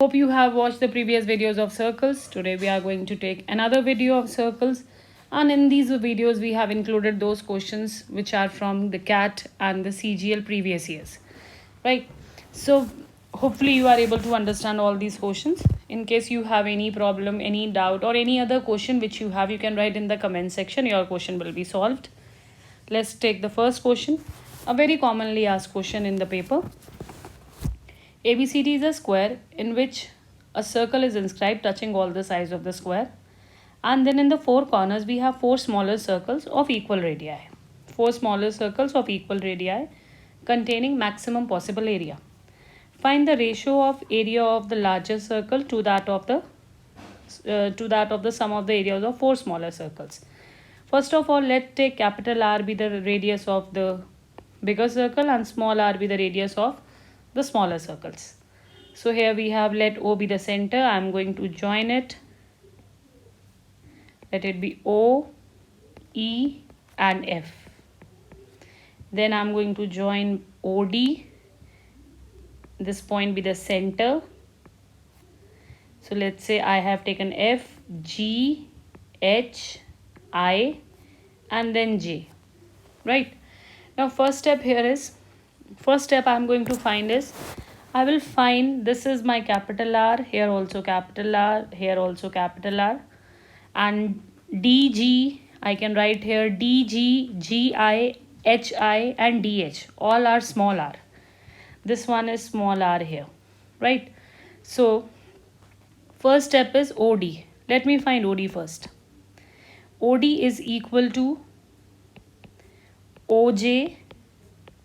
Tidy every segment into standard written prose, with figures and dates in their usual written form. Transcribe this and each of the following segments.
Hope you have watched the previous videos of circles. Today we are going to take another video of circles, and in these videos we have included those questions which are from the CAT and the CGL previous years. Right. So hopefully you are able to understand all these questions. In case you have any problem, any doubt or any other question which you have, you can write in the comment section. Your question will be solved. Let's take the first question. A very commonly asked question in the paper. ABCD is a square in which a circle is inscribed touching all the sides of the square. And then in the four corners, we have four smaller circles of equal radii. Four smaller circles of equal radii containing maximum possible area. Find the ratio of area of the larger circle to that of the sum of the areas of four smaller circles. First of all, let's take capital R be the radius of the bigger circle and small r be the radius of the smaller circles. So here we have, let O be the center. I am going to join it. Let it be O, E and F. Then I am going to join OD. This point be the center. So let's say I have taken F, G, H, I and then J. Right. Now first step I am going to find is, I will find this is my capital R, here also capital R, here also capital R, and DG I can write here DG, GI, HI and DH all are small r. This one is small r here, right? So first step is OD. Let me find OD first. OD is equal to OJ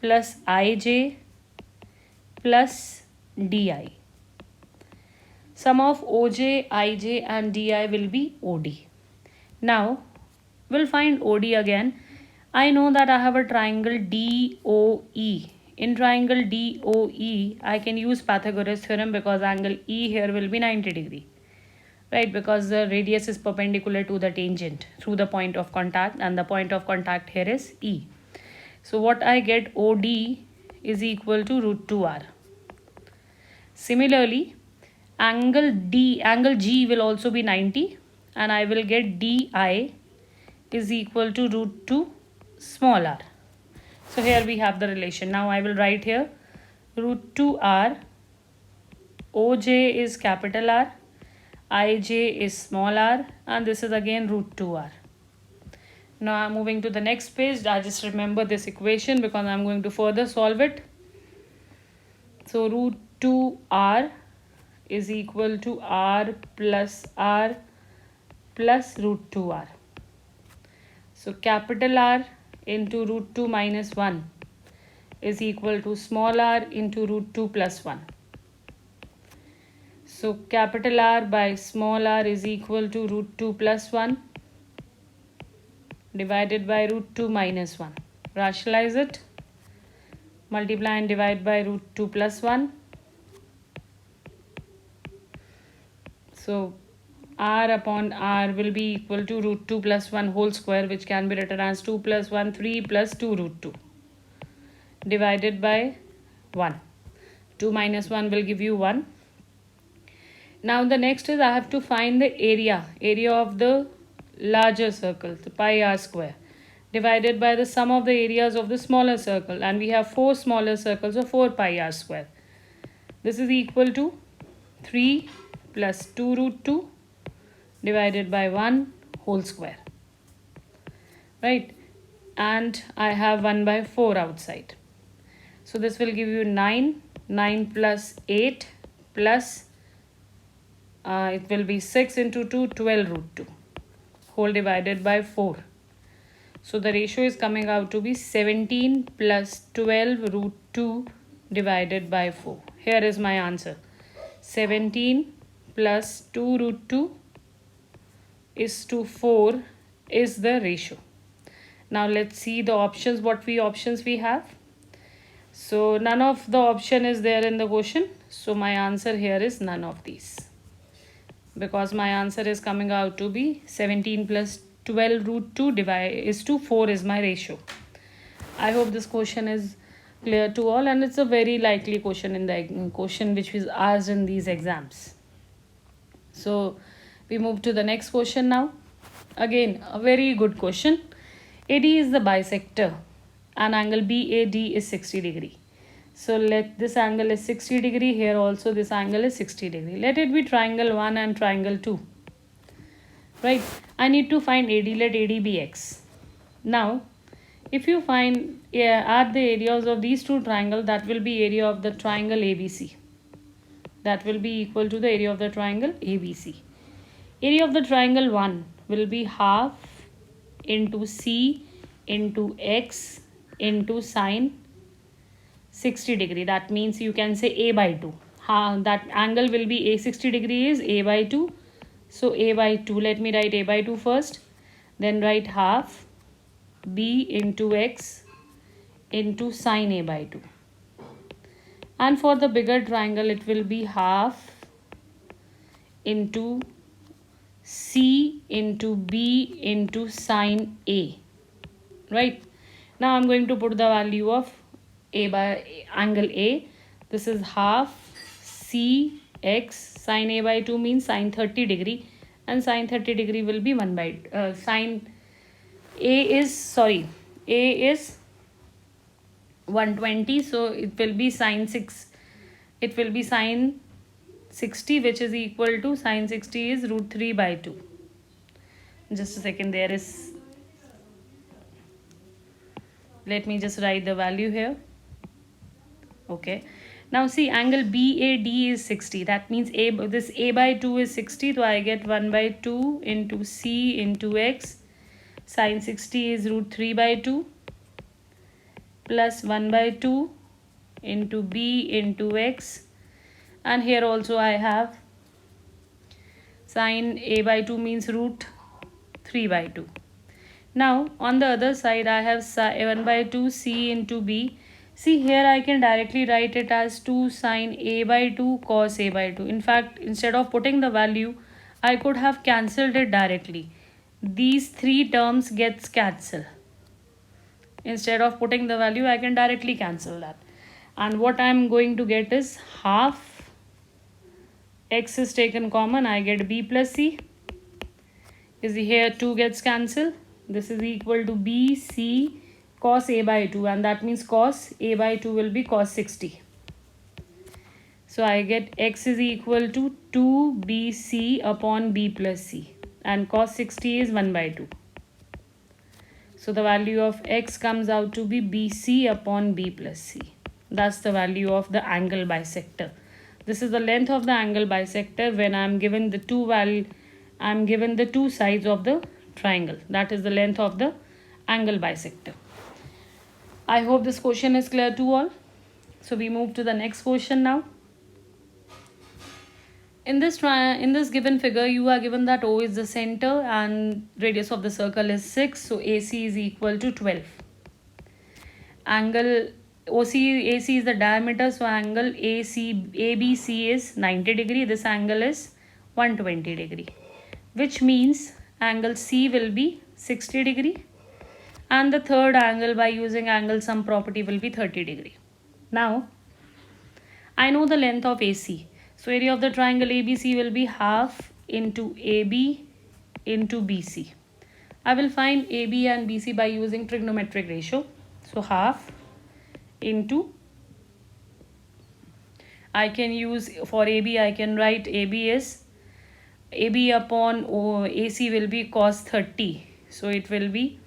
plus IJ plus DI. Sum of OJ, IJ and DI will be OD. Now we'll find OD again. I know that I have a triangle DOE. In triangle DOE, I can use Pythagoras theorem because angle E here will be 90 degree. Right, because the radius is perpendicular to the tangent through the point of contact, and the point of contact here is E. So what I get, OD is equal to root 2r. Similarly, angle G will also be 90, and I will get DI is equal to root 2 small r. So here we have the relation. Now I will write here root 2r, OJ is capital R, IJ is small r, and this is again root 2r. Now I'm moving to the next page. I just remember this equation because I'm going to further solve it. So root 2r is equal to r plus root 2r. So capital R into root 2 minus 1 is equal to small r into root 2 plus 1. So capital R by small r is equal to root 2 plus 1 divided by root 2 minus 1. Rationalize it. Multiply and divide by root 2 plus 1. So r upon r will be equal to root 2 plus 1 whole square, which can be written as 2 plus 1, 3 plus 2 root 2 divided by 1. 2 minus 1 will give you 1. Now the next is, I have to find the area of the larger circle, the pi r square, divided by the sum of the areas of the smaller circle, and we have four smaller circles of 4 pi r square. This is equal to 3 plus 2 root 2 divided by 1 whole square, right? And I have 1 by 4 outside. So this will give you 9 plus 8 plus it will be 6 into 2, 12 root 2 whole divided by 4. So the ratio is coming out to be 17 plus 12 root 2 divided by 4. Here is my answer. 17 plus 2 root 2 is to 4 is the ratio. Now let's see the options, what options we have. So none of the option is there in the question. So my answer here is none of these, because my answer is coming out to be 17 plus 12 root 2 is to 4 is my ratio. I hope this question is clear to all, and it's a very likely question in the question which was asked in these exams. So we move to the next question now. Again, a very good question. AD is the bisector and angle BAD is 60 degree. So let this angle is 60 degree. Here also this angle is 60 degree. Let it be triangle 1 and triangle 2. Right. I need to find AD. Let AD be X. Now, if you find add the areas of these two triangles, that will be area of the triangle ABC. That will be equal to the area of the triangle ABC. Area of the triangle 1 will be half into C into X into sine 60 degree. That means you can say A by 2. That angle will be A 60 degree is A by 2. So A by 2. Let me write A by 2 first. Then write half B into X into sine A by 2. And for the bigger triangle, it will be half into C into B into sine A. Right. Now I'm going to put the value of A by angle A. This is half C X sine A by 2 means sine 30 degree, and sine 30 degree will be 1 by sine A is 120, so it will be sine 60, which is equal to sine 60 is root 3 by 2. Just a second, let me just write the value here. Okay, now see, angle BAD is 60. That means this A by 2 is 60, so I get 1 by 2 into C into X. Sine 60 is root 3 by 2 plus 1 by 2 into B into X. And here also I have sine A by 2 means root 3 by 2. Now on the other side I have 1 by 2 C into B. See, here I can directly write it as 2 sine A by 2 cos A by 2. In fact, instead of putting the value, I could have cancelled it directly. These three terms gets cancelled. Instead of putting the value, I can directly cancel that. And what I am going to get is half X is taken common. I get B plus C. Is here 2 gets cancelled. This is equal to BC cos A by 2, and that means cos A by 2 will be cos 60. So I get X is equal to 2BC upon B plus C, and cos 60 is 1 by 2. So the value of X comes out to be BC upon B plus C. That's the value of the angle bisector. This is the length of the angle bisector when I am given the two sides of the triangle. That is the length of the angle bisector. I hope this question is clear to all. So we move to the next question now. In this given figure, you are given that O is the center and radius of the circle is 6. So AC is equal to 12. Angle AC is the diameter. So angle ABC is 90 degree. This angle is 120 degree. Which means angle C will be 60 degree. And the third angle by using angle sum property will be 30 degree. Now, I know the length of AC. So area of the triangle ABC will be half into AB into BC. I will find AB and BC by using trigonometric ratio. So half into, I can use for AB, I can write AB upon AC will be cos 30. So it will be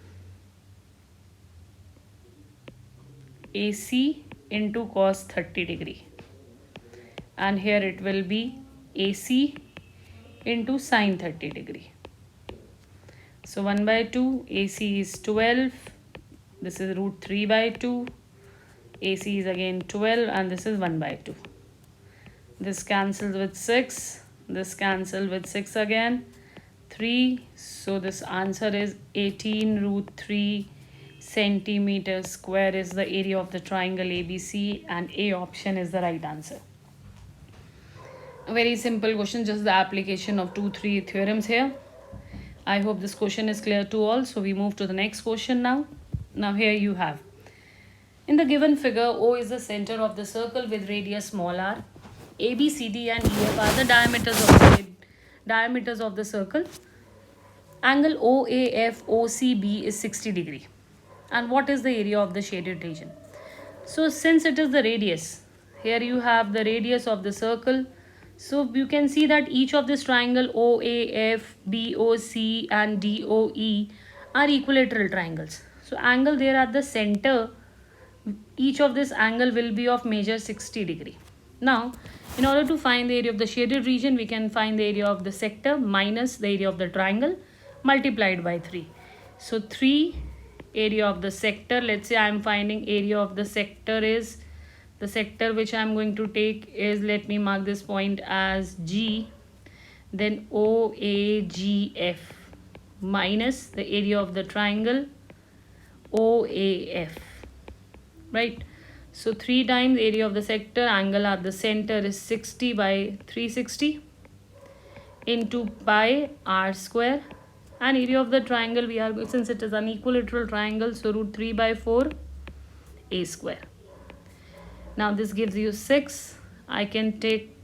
AC into cos 30 degree. And here it will be AC into sine 30 degree. So 1 by 2, AC is 12. This is root 3 by 2. AC is again 12 and this is 1 by 2. This cancels with 6. This cancels with 6 again. 3. So this answer is 18 root 3 centimeters square is the area of the triangle ABC, and A option is the right answer. A very simple question, just the application of 2-3 theorems here. I hope this question is clear to all. So we move to the next question now. Now here you have In the given figure, O is the center of the circle with radius small r. A, B, C, D and EF are the diameters of the circle. Angle OAF OCB is 60 degree. And what is the area of the shaded region? So since it is the radius, here you have the radius of the circle. So you can see that each of this triangle OAF, BOC and DOE are equilateral triangles. So angle there at the center, each of this angle will be of measure 60 degree. Now, in order to find the area of the shaded region, we can find the area of the sector minus the area of the triangle multiplied by 3. So 3 area of the sector, let's say I am finding area of the sector is, the sector which I am going to take is, let me mark this point as G, then OAGF minus the area of the triangle OAF, right? So 3 times area of the sector, angle at the center is 60 by 360 into pi r square, and area of the triangle, we are, since it is an equilateral triangle, so root 3 by 4 a square. Now this gives you 6. I can take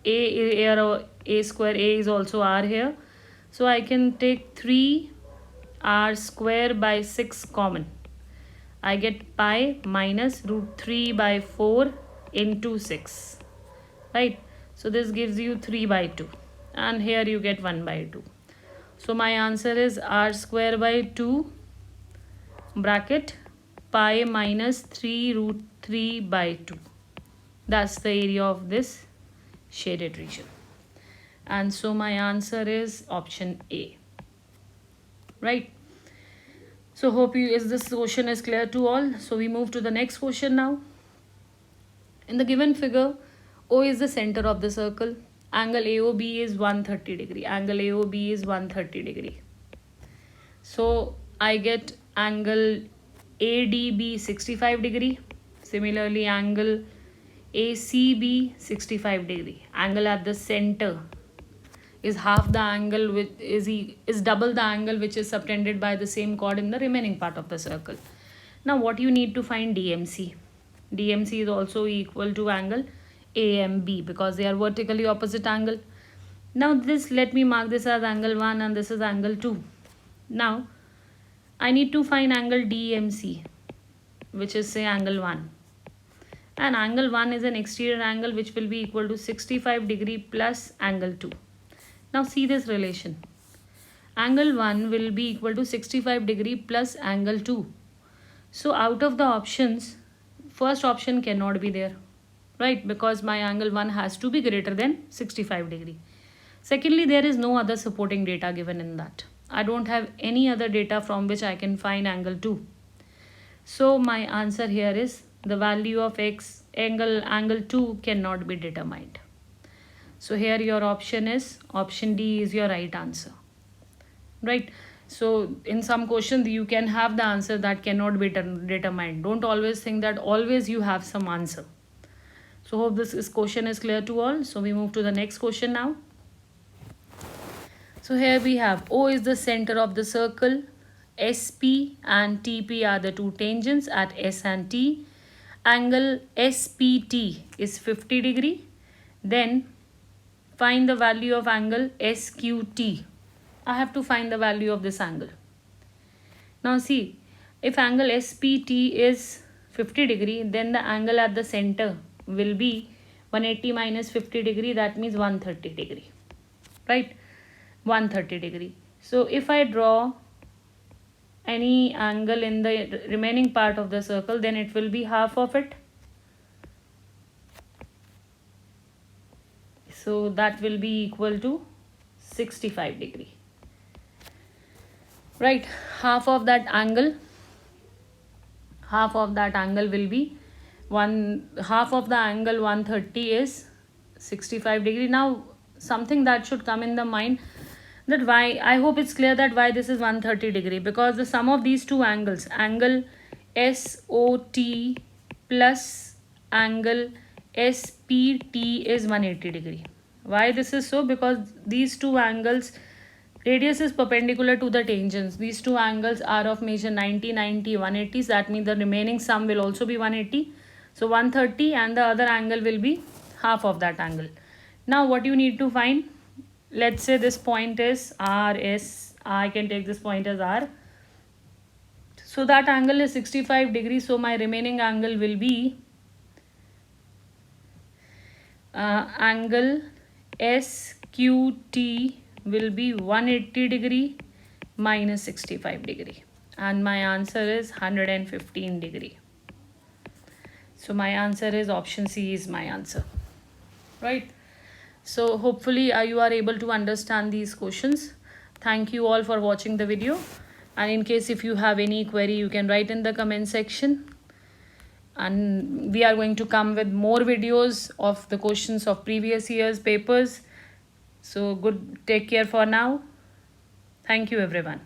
a square, a is also r here, so I can take 3 r square by 6 common. I get pi minus root 3 by 4 into 6, right? So this gives you 3 by 2, and here you get 1 by 2. So my answer is r square by 2 bracket pi minus 3 root 3 by 2. That's the area of this shaded region. And so my answer is option A, right? So hope this question is clear to all. So we move to the next question now. In the given figure, O is the center of the circle. Angle AOB is 130 degree. Angle AOB is 130 degree. So I get angle ADB 65 degree. Similarly, angle ACB 65 degree. Angle at the center is half the angle which is double the angle which is subtended by the same chord in the remaining part of the circle. Now what you need to find DMC. DMC is also equal to angle AMB because they are vertically opposite angle. Now this, let me mark this as angle 1 and this is angle 2. Now I need to find angle DMC, which is say angle 1. And angle 1 is an exterior angle which will be equal to 65 degree plus angle 2. Now see this relation. Angle 1 will be equal to 65 degree plus angle 2. So out of the options, first option cannot be there, right? Because my angle 1 has to be greater than 65 degree. Secondly, there is no other supporting data given in that. I don't have any other data from which I can find angle 2. So my answer here is the value of x angle 2 cannot be determined. So here your option is option D is your right answer, right? So in some questions you can have the answer that cannot be determined. Don't always think that always you have some answer. So hope this question is clear to all. So we move to the next question now. So here we have O is the center of the circle. SP and TP are the two tangents at S and T. Angle SPT is 50 degree. Then find the value of angle SQT. I have to find the value of this angle. Now see, if angle SPT is 50 degree, then the angle at the center will be 180 minus 50 degree, that means 130 degree, right? 130 degree. So if I draw any angle in the remaining part of the circle, then it will be half of it. So that will be equal to 65 degree, right? Half of that angle will be half of the angle 130 is 65 degree. Now something that should come in the mind, that why, I hope it's clear that why this is 130 degree, because the sum of these two angles, angle SOT plus angle SPT is 180 degree. Why this is so? Because these two angles Radius is perpendicular to the tangents. These two angles are of measure 90, 90, 180. So that means the remaining sum will also be 180. So 130 and the other angle will be half of that angle. Now what you need to find, let's say this point is RS. I can take this point as R. So that angle is 65 degrees. So my remaining angle will be angle SQT will be 180 degree minus 65 degree, and my answer is 115 degree. So my answer is option C is my answer, right? So hopefully you are able to understand these questions. Thank you all for watching the video, and in case if you have any query, you can write in the comment section, and we are going to come with more videos of the questions of previous years papers. So good, take care for now. Thank you everyone.